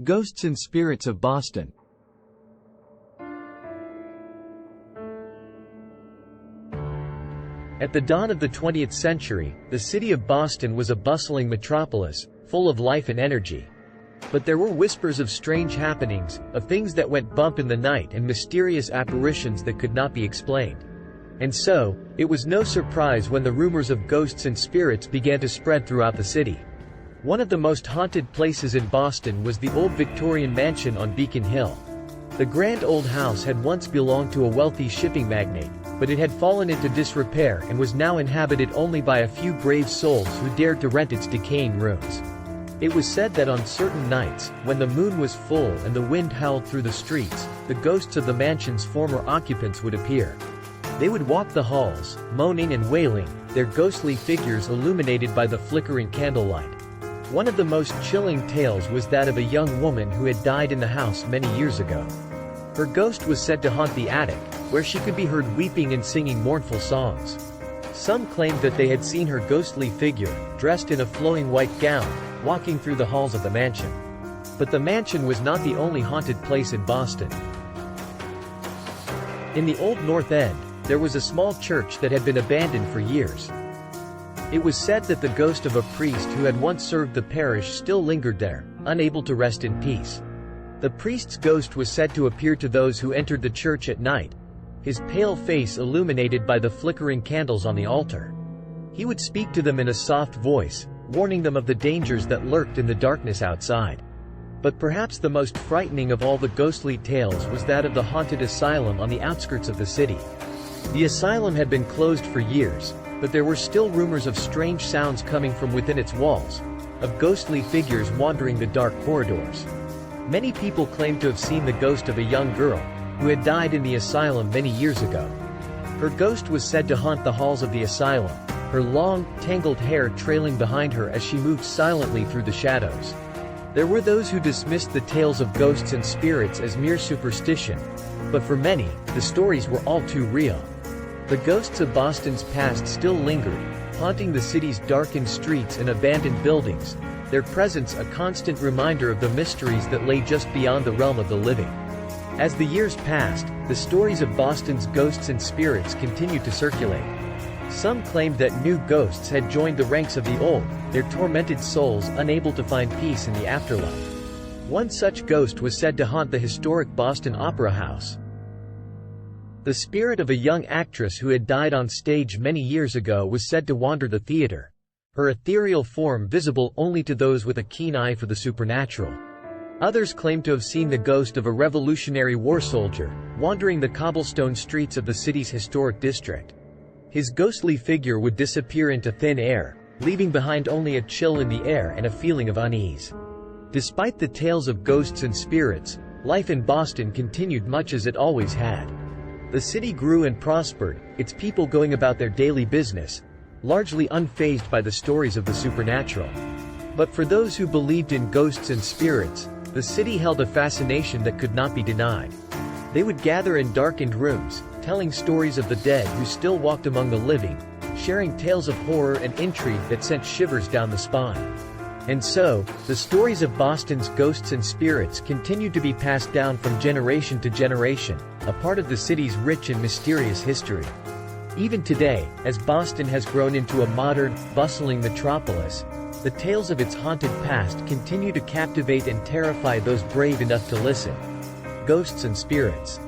Ghosts and Spirits of Boston. At the dawn of the 20th century, the city of Boston was a bustling metropolis, full of life and energy. But there were whispers of strange happenings, of things that went bump in the night and mysterious apparitions that could not be explained. And so, it was no surprise when the rumors of ghosts and spirits began to spread throughout the city. One of the most haunted places in Boston was the old Victorian mansion on Beacon Hill. The grand old house had once belonged to a wealthy shipping magnate, but it had fallen into disrepair and was now inhabited only by a few brave souls who dared to rent its decaying rooms. It was said that on certain nights, when the moon was full and the wind howled through the streets, the ghosts of the mansion's former occupants would appear. They would walk the halls, moaning and wailing, their ghostly figures illuminated by the flickering candlelight. One of the most chilling tales was that of a young woman who had died in the house many years ago. Her ghost was said to haunt the attic, where she could be heard weeping and singing mournful songs. Some claimed that they had seen her ghostly figure, dressed in a flowing white gown, walking through the halls of the mansion. But the mansion was not the only haunted place in Boston. In the Old North End, there was a small church that had been abandoned for years. It was said that the ghost of a priest who had once served the parish still lingered there, unable to rest in peace. The priest's ghost was said to appear to those who entered the church at night, his pale face illuminated by the flickering candles on the altar. He would speak to them in a soft voice, warning them of the dangers that lurked in the darkness outside. But perhaps the most frightening of all the ghostly tales was that of the haunted asylum on the outskirts of the city. The asylum had been closed for years, but there were still rumors of strange sounds coming from within its walls, of ghostly figures wandering the dark corridors. Many people claimed to have seen the ghost of a young girl, who had died in the asylum many years ago. Her ghost was said to haunt the halls of the asylum, her long, tangled hair trailing behind her as she moved silently through the shadows. There were those who dismissed the tales of ghosts and spirits as mere superstition, but for many, the stories were all too real. The ghosts of Boston's past still lingered, haunting the city's darkened streets and abandoned buildings, their presence a constant reminder of the mysteries that lay just beyond the realm of the living. As the years passed, the stories of Boston's ghosts and spirits continued to circulate. Some claimed that new ghosts had joined the ranks of the old, their tormented souls unable to find peace in the afterlife. One such ghost was said to haunt the historic Boston Opera House. The spirit of a young actress who had died on stage many years ago was said to wander the theater, her ethereal form visible only to those with a keen eye for the supernatural. Others claimed to have seen the ghost of a Revolutionary War soldier, wandering the cobblestone streets of the city's historic district. His ghostly figure would disappear into thin air, leaving behind only a chill in the air and a feeling of unease. Despite the tales of ghosts and spirits, life in Boston continued much as it always had. The city grew and prospered, its people going about their daily business, largely unfazed by the stories of the supernatural. But for those who believed in ghosts and spirits, the city held a fascination that could not be denied. They would gather in darkened rooms, telling stories of the dead who still walked among the living, sharing tales of horror and intrigue that sent shivers down the spine. And so, the stories of Boston's ghosts and spirits continued to be passed down from generation to generation, a part of the city's rich and mysterious history. Even today, as Boston has grown into a modern, bustling metropolis, the tales of its haunted past continue to captivate and terrify those brave enough to listen. Ghosts and Spirits.